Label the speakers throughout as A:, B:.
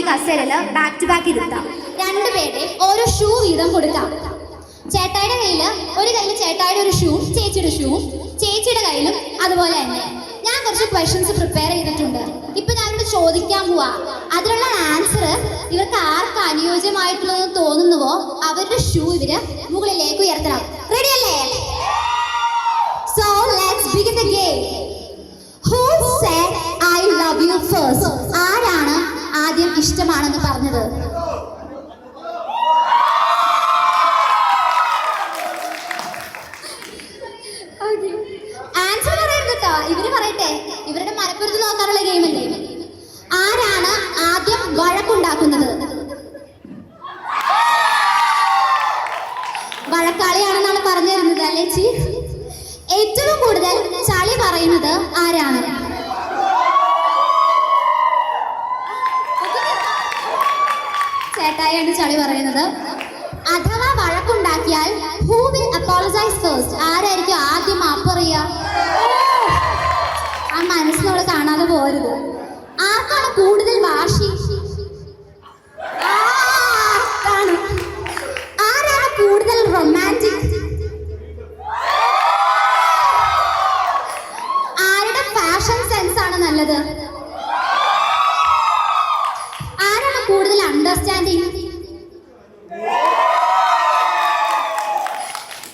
A: കസേരയില് back to back ഇരുത്താം.
B: രണ്ടുപേരുടെ ഓരോ shoe വീതം കൊടുക്കാം. ചേട്ടായിയുടെ കയ്യില് ഒരു കയ്യിൽ ചേട്ടായിയുടെ ഒരു ഷൂ, ചേച്ചിയുടെ ഷൂ, ചേച്ചിയുടെ കയ്യിലും അതുപോലെ തന്നെ. ഞാൻ കുറച്ച് ക്വസ്റ്റ്യൻസ് പ്രിപ്പയർ ചെയ്തിട്ടുണ്ട്. ഇപ്പൊ ഞാനിവിടെ ചോദിക്കാൻ പോവാ. അതിനുള്ള ആൻസർ ഇവർക്ക് ആർക്ക് അനുയോജ്യമായിട്ടുള്ളതെന്ന് തോന്നുന്നുവോ അവരുടെ ഷൂ ഇവര് മുകളിലേക്ക് ഉയർത്തണം. റെഡി അല്ലേ? So let's begin the game. Who said I love you first? ആരാണ് ആദ്യം ഇഷ്ടമാണെന്ന് പറഞ്ഞത്? ആൻസർ പറയരുത് കേട്ടോ, ഇവര് പറയട്ടെ. ഇവരുടെ മലപ്പുറത്ത് നോക്കാനുള്ള ഗെയിം അല്ലേ. ആരാണ് ആദ്യം വഴക്കുണ്ടാക്കുന്നത്? വഴക്കാളിയാണെന്നാണ് പറഞ്ഞു തരുന്നത് അല്ലേ ചി? ഏറ്റവും കൂടുതൽ ചളി പറയുന്നത് ആരാണ്? ചേട്ടായിയാണ് ചളി പറയുന്നത്. അഥവാ വഴക്കുണ്ടാക്കിയാൽ who will apologize first? ആരായിരിക്കും ആദ്യം മാപ്പ് പറയുക? ആ മനസ്സിനോട് കാണാതെ പോരുത്. ആർക്കാണ് കൂടുതൽ വാശി? ആരാണ് കൂടുതൽ റൊമാൻറ്റിക്? ആരുടെ ഫാഷൻ സെൻസ് ആണ് നല്ലത്? ആരാണ് കൂടുതൽ അണ്ടർസ്റ്റാൻഡിങ്?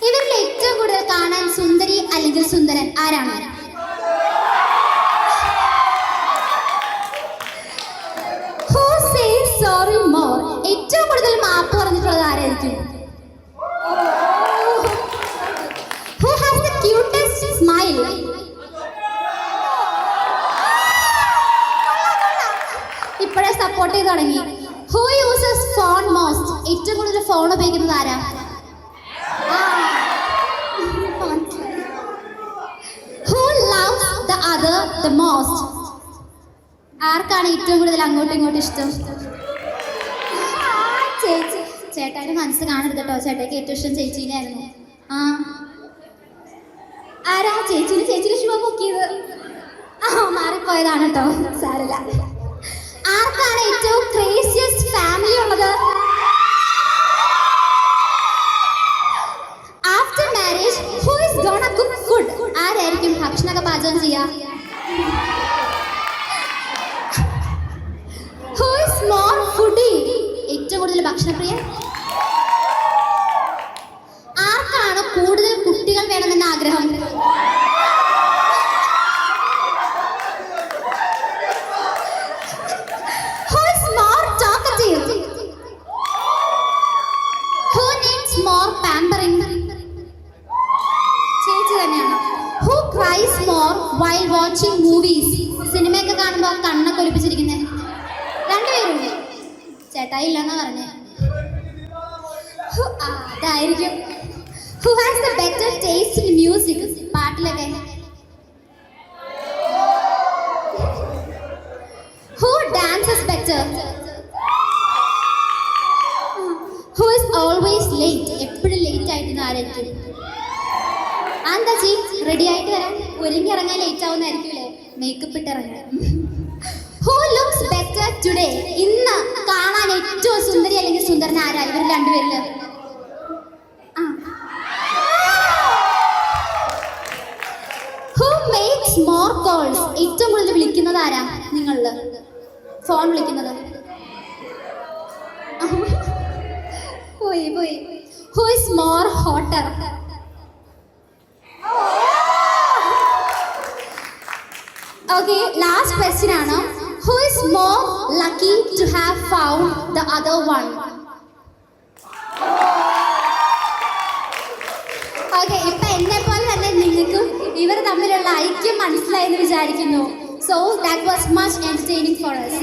B: ഇവരിൽ ഏറ്റവും കൂടുതൽ കാണാൻ സുന്ദരി അല്ലെങ്കിൽ സുന്ദരൻ ആരാണ്? Who says sorry more? ഏറ്റവും കൂടുതൽ മാപ്പ് പറഞ്ഞിട്ടുള്ളത് ആരായിരിക്കും? Who has the cutest smile? ഇപ്പോഴേ സപ്പോർട്ട് ചെയ്ത് തുടങ്ങി. Who uses phone most? ഏറ്റവും കൂടുതൽ ഫോൺ ഉപയോഗിക്കുന്നത് ആരാ? Who loves the other the most? ആർക്കാണ് ഏറ്റവും കൂടുതൽ അങ്ങോട്ടും ഇങ്ങോട്ടും ഇഷ്ടം? ചേച്ചി. ചേട്ടായുടെ മനസ്സ് കാണരുത് കേട്ടോ. ചേട്ടായിക്ക് ഏറ്റവും ഇഷ്ടം ചേച്ചീനെ ആയിരുന്നു. ആരാ ചേച്ചിന്? ചേച്ചിയുടെ ഷൂ പൊക്കിയത് മാറിപ്പോയതാണ് കേട്ടോ, സാരല്ല. ആർക്കാണ് ഏറ്റവും ക്രേസിയസ്റ്റ് ഫാമിലി ഉള്ളത്? After marriage who is gonna cook food? ആരായിരിക്കും ഭക്ഷണമൊക്കെ പാചകം ചെയ്യുക? Who is more foodie? ഏറ്റവും കൂടുതൽ ഭക്ഷണപ്രിയൻ? ആർക്കാണ് കൂടുതൽ കുട്ടികൾ വേണമെന്ന ആഗ്രഹം? Who is more talkative? Who needs more pampering? ചേച്ചി തന്നെയാണ്. Who cries more while watching movies? സിനിമയൊക്കെ കാണുമ്പോൾ കണ്ണൊക്കെ ഒലിപ്പിച്ചിരിക്കുന്നത് രണ്ടുപേരുണ്ട്. ചേട്ടായി ഇല്ലെന്നാ പറഞ്ഞേ. അതായിരിക്കും. Who has the better taste in music? പാട്ടിലൊക്കെ. Who dances better? Who is always late? എപ്പോഴും ലേറ്റ് ആയിട്ട് ആരായിരിക്കും? എന്താ ചീ റെഡി ആയിട്ട് വരാൻ? ഒരുങ്ങി ഇറങ്ങാൻ ലേറ്റ് ആവുന്നായിരിക്കൂലേ, മേക്കപ്പ് ഇട്ട് ഇറങ്ങാൻ. Who looks better today? ഇന്ന് കാണാൻ ഏറ്റവും സുന്ദരി അല്ലെങ്കിൽ സുന്ദരൻ ആരാ ഇവർ രണ്ടുപേരില്? Who makes more calls? ഏറ്റവും കൂടുതൽ വിളിക്കുന്നത് ആരാ നിങ്ങളില്? ഫോൺ വിളിക്കുന്നത് പോയി. Who is more hotter? Okay, last question ആണ്. Who is more lucky to have found the other one? Okay, ഇപ്പൊ എന്നെ പോലെ തന്നെ നിങ്ങൾക്കും ഇവർ തമ്മിലുള്ള ഐക്യം മനസ്സിലായെന്ന് വിചാരിക്കുന്നു. So that was much entertaining for us.